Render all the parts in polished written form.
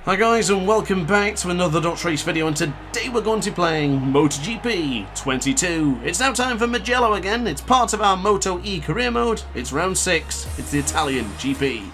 Hi guys and welcome back to another DrAce video, and today we're going to be playing MotoGP 22. It's now time for Mugello again. It's part of our MotoE career mode. It's round 6. It's the Italian GP.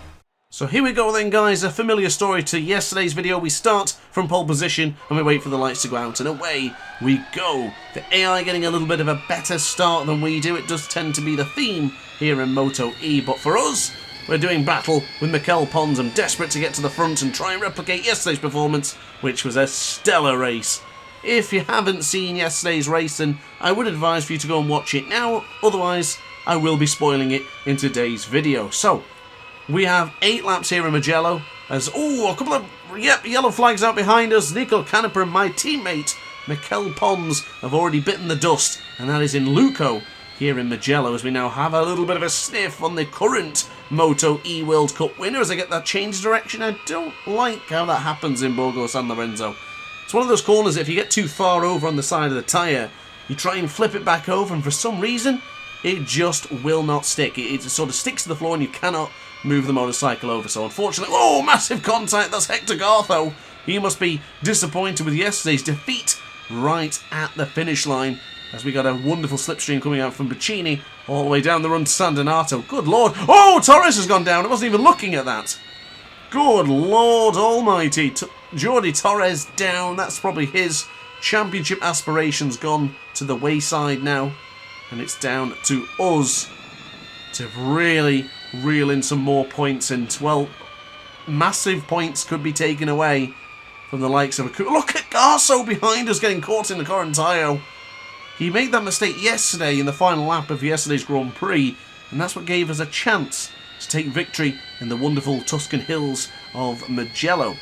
So here we go then guys, a familiar story to yesterday's video. We start from pole position and we wait for the lights to go out and away we go. The AI getting a little bit of a better start than we do. It does tend to be the theme here in MotoE, but for us, we're doing battle with Mikel Pons. I'm desperate to get to the front and try and replicate yesterday's performance, which was a stellar race. If you haven't seen yesterday's race, then I would advise for you to go and watch it now. Otherwise, I will be spoiling it in today's video. So, we have 8 laps here in Mugello. There's, a couple of yellow flags out behind us. Nico Canepa and my teammate, Mikel Pons, have already bitten the dust. And that is in Luco here in Mugello, as we now have a little bit of a sniff on the current MotoE World Cup winner as I get that change direction. I don't like how that happens in Borgo San Lorenzo. It's one of those corners that if you get too far over on the side of the tyre, you try and flip it back over and for some reason, it just will not stick. It sort of sticks to the floor and you cannot move the motorcycle over. So unfortunately, massive contact. That's Hector Gartho. He must be disappointed with yesterday's defeat right at the finish line, as we got a wonderful slipstream coming out from Boccini all the way down the run to San Donato. Good lord. Oh, Torres has gone down. I wasn't even looking at that. Good lord almighty. Jordi Torres down. That's probably his championship aspirations gone to the wayside now. And it's down to us to really reel in some more points. And, well, massive points could be taken away from the likes of a... Look at Garso behind us getting caught in the Corantaio. He made that mistake yesterday in the final lap of yesterday's Grand Prix, and that's what gave us a chance to take victory in the wonderful Tuscan hills of Mugello.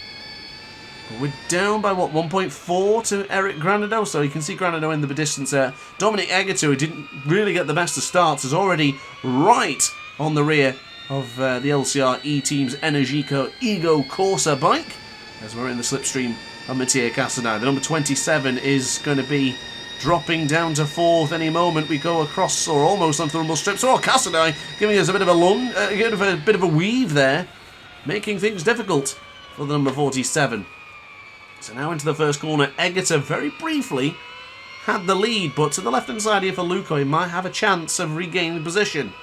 But we're down by, 1.4 to Eric Granado, so you can see Granado in the distance there. Dominic Egerton, who didn't really get the best of starts, is already right on the rear of the LCR E-Team's Energico Ego Corsa bike, as we're in the slipstream of Mattia Casadei. The number 27 is going to be dropping down to 4th any moment. We go across or almost onto the rumble strips. Casadei giving us a bit of a bit of a weave there, making things difficult for the number 47. So now into the first corner. Egerton very briefly had the lead, but to the left-hand side here for Luco, he might have a chance of regaining position.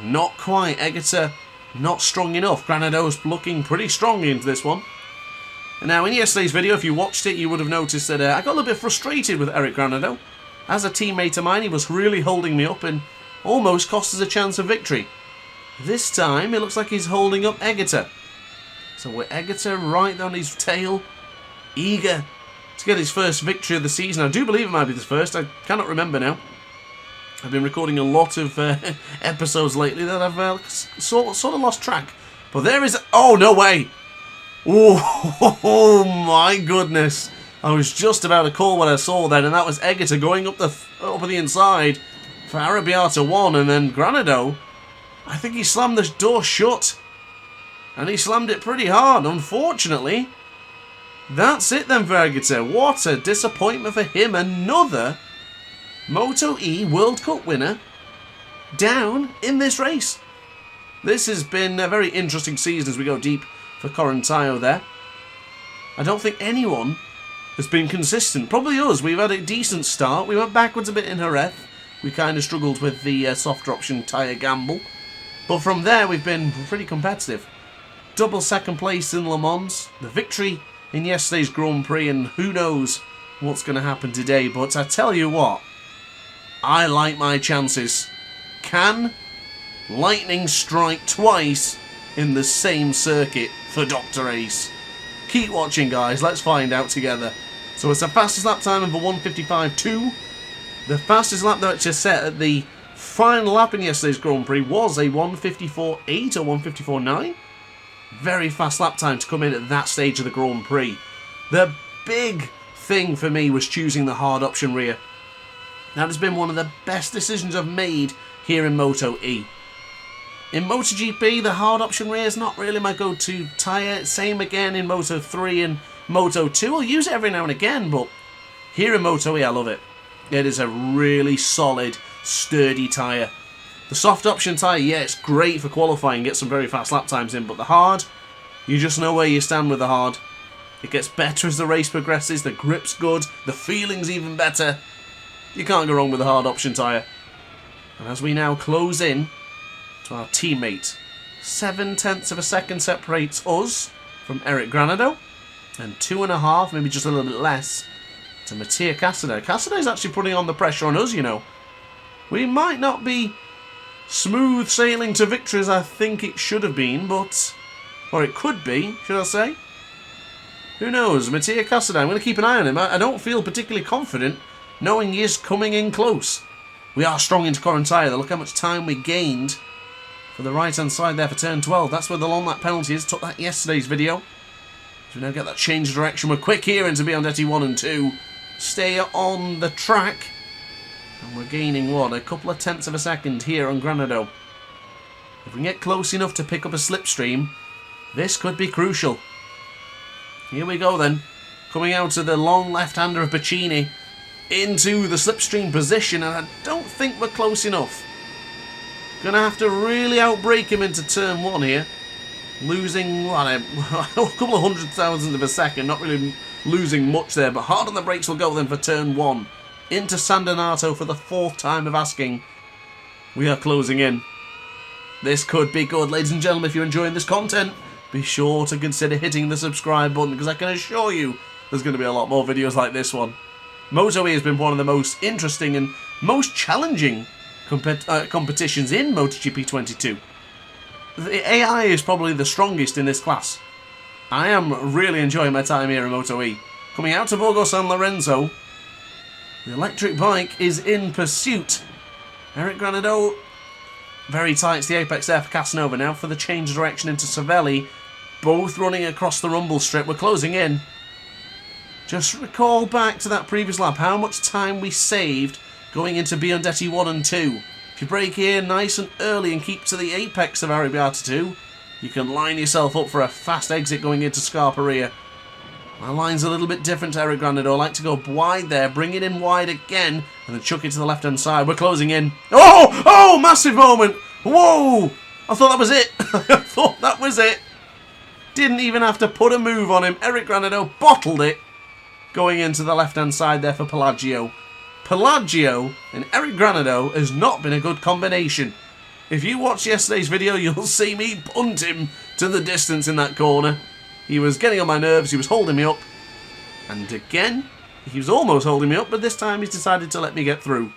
Not quite. Egerton not strong enough. Granado's looking pretty strong into this one. And now in yesterday's video, if you watched it, you would have noticed that I got a little bit frustrated with Eric Granado. As a teammate of mine, he was really holding me up and almost cost us a chance of victory. This time, it looks like he's holding up Egerton. So we're Egerton right on his tail, eager to get his first victory of the season. I do believe it might be his first. I cannot remember now. I've been recording a lot of episodes lately that I've sort of lost track. But there is... Oh, no way! Oh my goodness. I was just about to call what I saw then, and that was Egerton going up the inside for Arrabbiata 1, and then Granado, I think he slammed the door shut. And he slammed it pretty hard, unfortunately. That's it then for Egerton. What a disappointment for him. Another MotoE World Cup winner down in this race. This has been a very interesting season as we go deep for Corantaio there. I don't think anyone has been consistent. Probably us. We've had a decent start. We went backwards a bit in Jerez. We kind of struggled with the softer option tyre gamble. But from there, we've been pretty competitive. Double second place in Le Mans. The victory in yesterday's Grand Prix. And who knows what's going to happen today. But I tell you what, I like my chances. Can lightning strike twice in the same circuit for DrAce? Keep watching, guys. Let's find out together. So it's the fastest lap time of a 1:55.2. The fastest lap that was set at the final lap in yesterday's Grand Prix was a 1:54.8 or 1:54.9. Very fast lap time to come in at that stage of the Grand Prix. The big thing for me was choosing the hard option rear. That has been one of the best decisions I've made here in MotoE. In MotoGP, the hard option rear is not really my go-to tyre. Same again in Moto3 and Moto2. I'll use it every now and again, but here in MotoE, I love it. It is a really solid, sturdy tyre. The soft option tyre, yeah, it's great for qualifying, get some very fast lap times in, but the hard, you just know where you stand with the hard. It gets better as the race progresses, the grip's good, the feeling's even better. You can't go wrong with a hard option tyre. And as we now close in to our teammate, 0.7 of a second separates us from Eric Granado, and 2.5, maybe just a little bit less, to Mattia Cassada. Cassaday's actually putting on the pressure on us, you know. We might not be smooth sailing to victory as I think it should have been, but... or it could be, should I say? Who knows? Mattia Cassada, I'm going to keep an eye on him. I don't feel particularly confident knowing he is coming in close. We are strong into current tyre, though. Look how much time we gained for the right-hand side there for turn 12. That's where the long lap penalty is. Took that yesterday's video. So we now get that change of direction. We're quick here into Biondetti 1 and 2. Stay on the track. And we're gaining, what, a couple of tenths of a second here on Granado. If we can get close enough to pick up a slipstream, this could be crucial. Here we go then. Coming out of the long left-hander of Pacini into the slipstream position, and I don't think we're close enough. Gonna have to really outbrake him into turn 1 here. Losing, what, a couple of 100,000 of a second. Not really losing much there, but hard on the brakes will go then for turn 1. Into San Donato for the 4th time of asking. We are closing in. This could be good. Ladies and gentlemen, if you're enjoying this content, be sure to consider hitting the subscribe button, because I can assure you there's going to be a lot more videos like this one. MotoE has been one of the most interesting and most challenging competitions in MotoGP 22. The AI is probably the strongest in this class. I am really enjoying my time here in MotoE. Coming out of Borgo San Lorenzo, the electric bike is in pursuit. Eric Granado, very tight to the apex there for Casanova. Now for the change of direction into Savelli, both running across the rumble strip. We're closing in. Just recall back to that previous lap how much time we saved going into Biondetti 1 and 2. If you brake here nice and early and keep to the apex of Arrabbiata 2, you can line yourself up for a fast exit going into Scarperia. My line's a little bit different to Eric Granado. I like to go wide there, bring it in wide again, and then chuck it to the left-hand side. We're closing in. Oh! Oh! Massive moment! Whoa! I thought that was it. I thought that was it. Didn't even have to put a move on him. Eric Granado bottled it. Going into the left-hand side there for Pelagio. Pelagio and Eric Granado has not been a good combination. If you watched yesterday's video, you'll see me punt him to the distance in that corner. He was getting on my nerves, he was holding me up. And again, he was almost holding me up, but this time he's decided to let me get through.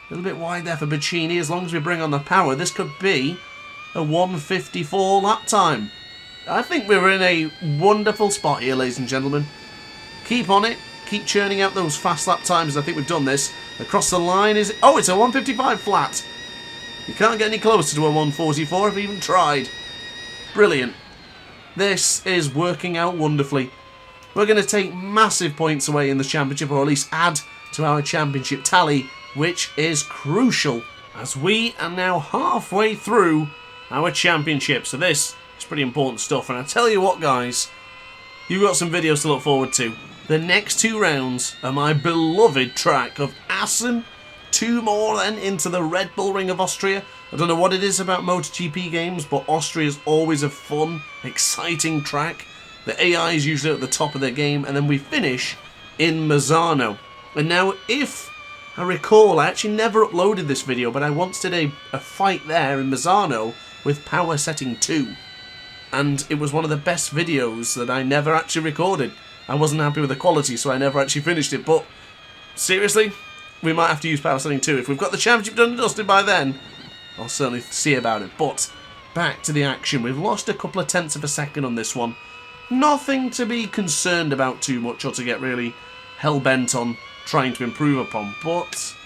A little bit wide there for Baccini. As long as we bring on the power, this could be a 1:54 lap time. I think we're in a wonderful spot here, ladies and gentlemen. Keep on it. Keep churning out those fast lap times. I think we've done this. Across the line is... oh, it's a 1:55 flat. You can't get any closer to a 1:44 if you even tried. Brilliant. This is working out wonderfully. We're going to take massive points away in the championship, or at least add to our championship tally, which is crucial, as we are now halfway through our championship. So this is pretty important stuff. And I tell you what, guys, you've got some videos to look forward to. The next 2 rounds are my beloved track of Assen. 2 more then into the Red Bull Ring of Austria. I don't know what it is about MotoGP games, but Austria is always a fun, exciting track. The AI is usually at the top of their game, and then we finish in Misano. And now, if I recall, I actually never uploaded this video, but I once did a fight there in Misano with power setting 2. And it was one of the best videos that I never actually recorded. I wasn't happy with the quality, so I never actually finished it. But seriously, we might have to use power setting 2. If we've got the championship done and dusted by then, I'll certainly see about it. But back to the action. We've lost a couple of tenths of a second on this one. Nothing to be concerned about too much or to get really hell-bent on trying to improve upon. But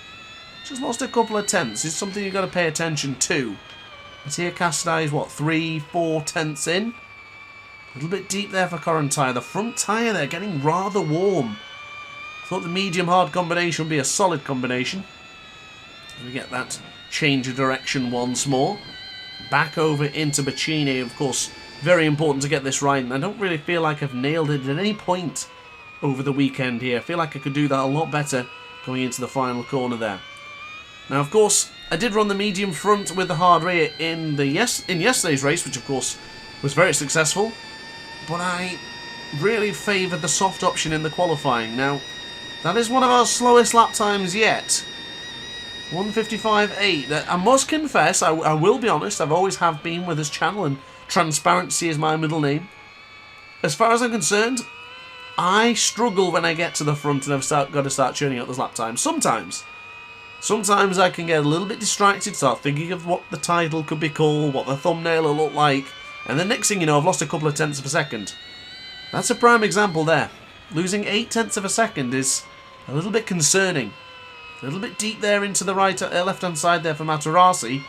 just lost a couple of tenths. It's something you've got to pay attention to. Mattia Cassada is, what, 3-4 tenths in? A little bit deep there for current tyre. The front tyre there getting rather warm. Thought the medium-hard combination would be a solid combination. We get that change of direction once more. Back over into Baccini, of course. Very important to get this right, and I don't really feel like I've nailed it at any point over the weekend here. I feel like I could do that a lot better going into the final corner there. Now, of course, I did run the medium front with the hard rear in yesterday's race, which of course was very successful. But I really favoured the soft option in the qualifying. Now, that is one of our slowest lap times yet. 1:55.8. I must confess, I will be honest, I've always have been with this channel, and transparency is my middle name. As far as I'm concerned, I struggle when I get to the front and I've got to start churning out those lap times. Sometimes I can get a little bit distracted, start thinking of what the title could be called, what the thumbnail will look like, and the next thing you know, I've lost a couple of tenths of a second. That's a prime example there. Losing 8 tenths of a second is a little bit concerning. A little bit deep there into the left-hand side there for MotoGP.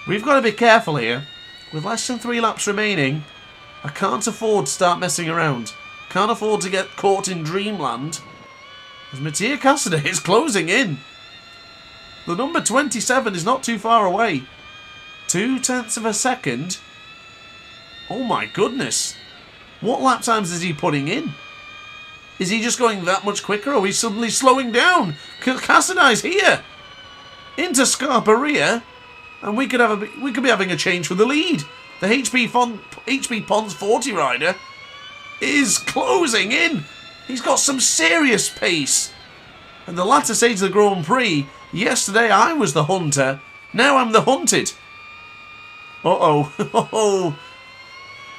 We've got to be careful here. With less than 3 laps remaining, I can't afford to start messing around. Can't afford to get caught in dreamland. As Mattia Cassidy is closing in. The number 27 is not too far away. 2 tenths of a second. Oh my goodness. What lap times is he putting in? Is he just going that much quicker, or are we suddenly slowing down? Cassidy's here. Into Scarperia. And we could be having a change for the lead. The HP Pons 40 rider is closing in. He's got some serious pace. And the latter stage of the Grand Prix, yesterday I was the hunter, now I'm the hunted. Uh-oh. Oh.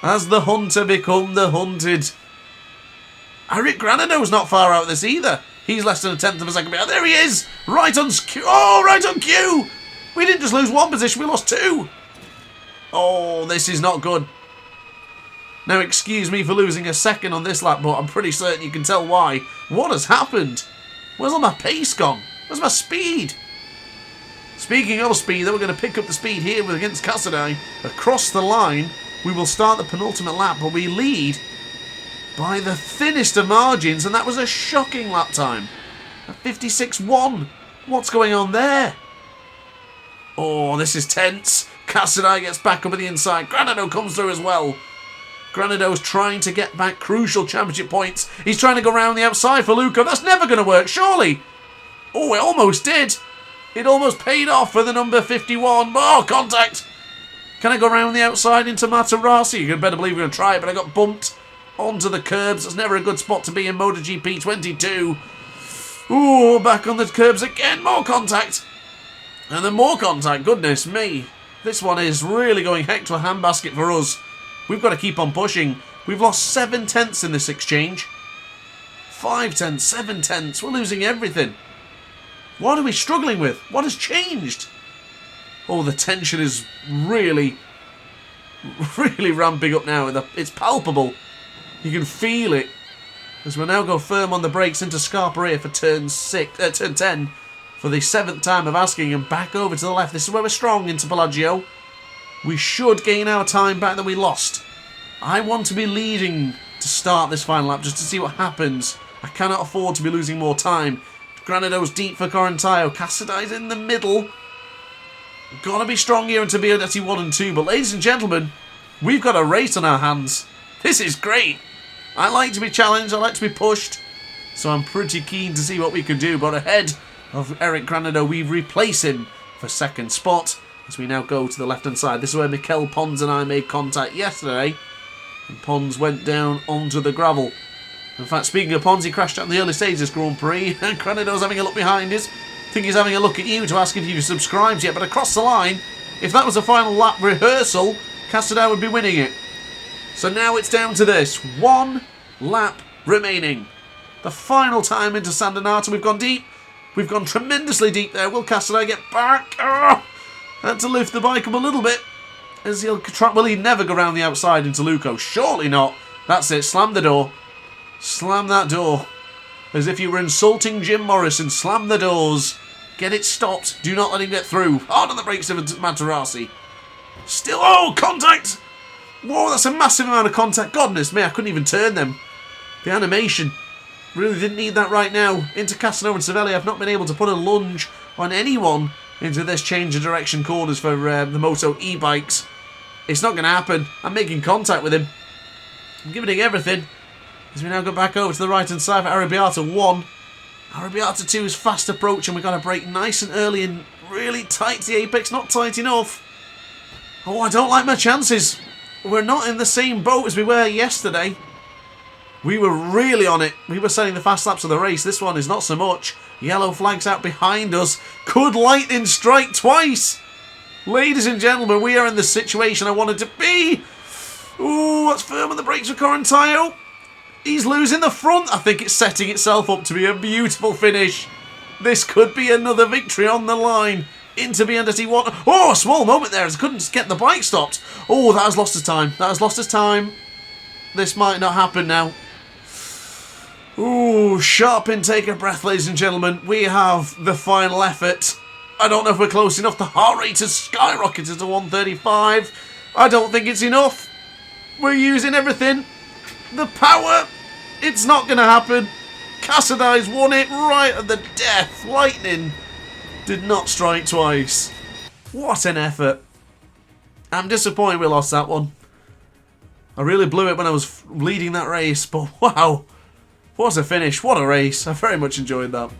Has the hunter become the hunted? Eric Granado's not far out of this either. He's less than a tenth of a second behind. There he is! Right on cue. Oh, right on cue! We didn't just lose 1 position, we lost 2. Oh, this is not good. Now, excuse me for losing a second on this lap, but I'm pretty certain you can tell why. What has happened? Where's all my pace gone? Where's my speed? Speaking of speed, then we're going to pick up the speed here against Cassidy. Across the line, we will start the penultimate lap, but we lead by the thinnest of margins, and that was a shocking lap time. At 56.1. What's going on there? Oh, this is tense. Cassidy gets back up at the inside. Granado comes through as well. Granado's trying to get back crucial championship points. He's trying to go around the outside for Luca. That's never going to work, surely. Oh, it almost did. It almost paid off for the number 51. Oh, contact. Can I go around the outside into Matarazzi? You better believe we're going to try it, but I got bumped onto the curbs. That's never a good spot to be in MotoGP 22. Ooh, back on the curbs again. More contact. And then more contact. Goodness me. This one is really going heck to a handbasket for us. We've got to keep on pushing. We've lost 7 tenths in this exchange. 5 tenths, 7 tenths. We're losing everything. What are we struggling with? What has changed? Oh, the tension is really ramping up now. It's palpable. You can feel it. As we now go firm on the brakes into Scarperia for turn 10. For the 7th time of asking, and back over to the left. This is where we're strong into Pelagio. We should gain our time back that we lost. I want to be leading to start this final lap just to see what happens. I cannot afford to be losing more time. Granado's deep for Corantayo. Cassidy's in the middle. Gotta be strong here and to be at 1 and 2. But ladies and gentlemen, we've got a race on our hands. This is great. I like to be challenged. I like to be pushed. So I'm pretty keen to see what we can do. But ahead of Eric Granado, we replace him for 2nd spot. As we now go to the left-hand side. This is where Mikel Pons and I made contact yesterday. And Pons went down onto the gravel. In fact, speaking of Pons, he crashed out in the early stages of this Grand Prix. And Granado's having a look behind us. I think he's having a look at you to ask if you've subscribed yet. But across the line, if that was a final lap rehearsal, Cassidy would be winning it. So now it's down to this. 1 lap remaining. The final time into San Donato. We've gone deep. We've gone tremendously deep there. Will Cassidy get back? Oh! Had to lift the bike up a little bit. As he'll try. Will he never go around the outside into Luco? Surely not. That's it. Slam the door. Slam that door. As if you were insulting Jim Morrison. Slam the doors. Get it stopped. Do not let him get through. Hard on the brakes of Matarazzi. Still. Oh, contact! Whoa, that's a massive amount of contact. Goodness me, I couldn't even turn them. The animation. Really didn't need that right now. Into Cassano and Savelli. I've not been able to put a lunge on anyone into this change of direction corners for the Moto e-bikes. It's not going to happen. I'm making contact with him. I'm giving it everything. As we now go back over to the right-hand side for Arrabbiata 1. Arrabbiata 2 is fast approach, and we've got to brake nice and early and really tight to the apex. Not tight enough. Oh, I don't like my chances. We're not in the same boat as we were yesterday. We were really on it. We were setting the fast laps of the race. This one is not so much. Yellow flags out behind us. Could lightning strike twice? Ladies and gentlemen, we are in the situation I wanted to be. Ooh, that's firm on the brakes for Correntino. He's losing the front. I think it's setting itself up to be a beautiful finish. This could be another victory on the line. Into Biandetti one. Oh, a small moment there as I couldn't get the bike stopped. Oh, that has lost us time. That has lost us time. This might not happen now. Ooh, sharp intake of breath, ladies and gentlemen. We have the final effort. I don't know if we're close enough. The heart rate has skyrocketed to 135. I don't think it's enough. We're using everything. The power. It's not going to happen. Cassadai's won it right at the death. Lightning did not strike twice. What an effort. I'm disappointed we lost that one. I really blew it when I was leading that race, but wow. What a finish. What a race. I very much enjoyed that.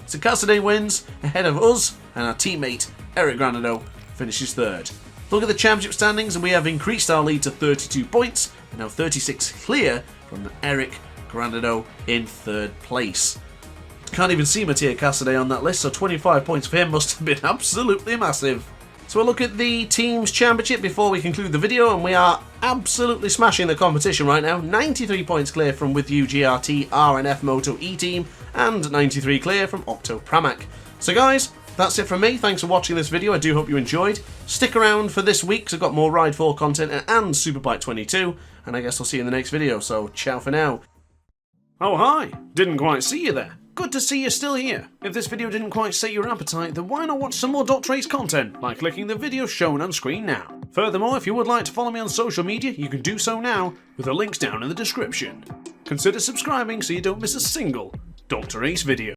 So Cassadai wins ahead of us, and our teammate Eric Granado finishes third. Look at the championship standings, and we have increased our lead to 32 points, and now 36 clear from Eric Granado in third place. Can't even see Mattia Cassadai on that list, so 25 points for him must have been absolutely massive. So we'll look at the Teams Championship before we conclude the video, and we are absolutely smashing the competition right now. 93 points clear from With You GRT RNF MotoE team, and 93 clear from Octo Pramac. So guys, that's it from me. Thanks for watching this video. I do hope you enjoyed. Stick around for this week, because I've got more Ride 4 content and Superbike 22, and I guess I'll see you in the next video, so ciao for now. Oh hi, didn't quite see you there. Good to see you're still here. If this video didn't quite sate your appetite, then why not watch some more DrAce content by clicking the video shown on screen now. Furthermore, if you would like to follow me on social media, you can do so now with the links down in the description. Consider subscribing so you don't miss a single DrAce video.